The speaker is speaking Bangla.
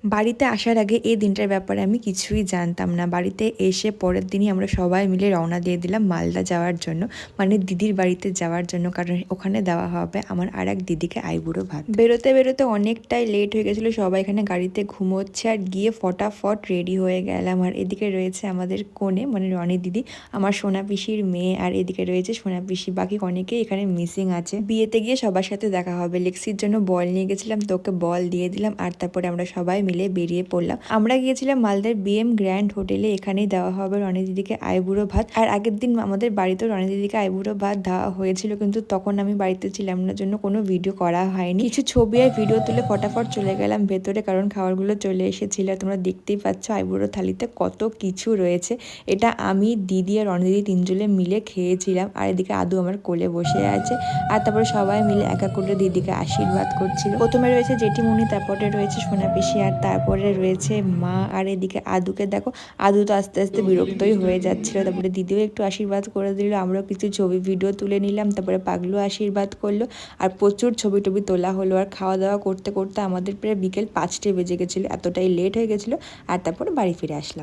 বাড়িতে আসার আগে এই দিনটার ব্যাপারে আমি কিছুই জানতাম না। বাড়িতে এসে পরের দিনই আমরা সবাই মিলে রওনা দিয়ে দিলাম মালদা যাওয়ার জন্য, মানে দিদির বাড়িতে যাওয়ার জন্য, কারণ ওখানে দেওয়া হবে আমার আর এক দিদিকে আইবুড়ো ভাত। বেরোতে বেরোতে অনেকটাই লেট হয়ে গেছিলো, সবাই এখানে গাড়িতে ঘুমোচ্ছে আর গিয়ে ফটাফট রেডি হয়ে গেলাম। আর এদিকে রয়েছে আমাদের কোণে, মানে রনি দিদি, আমার সোনা পিসির মেয়ে, আর এদিকে রয়েছে সোনা পিসি। বাকি অনেকেই এখানে মিসিং আছে। বিয়েতে গিয়ে সবার সাথে দেখা হবে। লেক্সির জন্য বল নিয়ে গেছিলাম, তোকে বল দিয়ে দিলাম, আর তারপরে আমরা সবাই মিলে বেরিয়ে পড়লাম। আমরা গিয়েছিলাম মালদার বিএম গ্র্যান্ড হোটেলে, এখানেই দেওয়া হবে রনি দিদিকে আইবুড়ো ভাত। আর আগের দিন আমাদের বাড়িতেও রনি দিদিকে আইবুড়ো ভাত দেওয়া হয়েছিল, কিন্তু তখন আমি বাড়িতে ছিলাম না, জন্য কোনো ভিডিও করা হয়নি। কিছু ছবি আর ভিডিও তুলে ফটাফট চলে গেলাম ভেতরে, কারণ খাবারগুলো চলে এসেছিল। তোমরা দেখতেই পাচ্ছ আইবুড়ো থালিতে কত কিছু রয়েছে। এটা আমি, দিদি আর রনি দিদি তিনজনে মিলে খেয়েছিলাম। আর এদিকে আদু আমার কোলে বসে আছে, আর তারপরে সবাই মিলে এক এক করে দিদিকে আশীর্বাদ করছিল। প্রথমে রয়েছে জেঠিমণি, তারপরে রয়েছে সোনা পিসি, আর তারপরে রয়েছে মা। আর এদিকে আদুকে দেখো, আদু তো আস্তে আস্তে বিরক্তই হয়ে যাচ্ছিল। তারপরে দিদিও একটু আশীর্বাদ করে দিল, আমরাও কিছু ছবি ভিডিও তুলে নিলাম। তারপরে পাগলু আশীর্বাদ করলো, আর প্রচুর ছবি টবি তোলা হলো। আর খাওয়া দাওয়া করতে করতে আমাদের প্রায় বিকেল 5টে বেজে গেছিলো, এতটাই লেট হয়ে গেছিলো। আর তারপরে বাড়ি ফিরে আসলাম।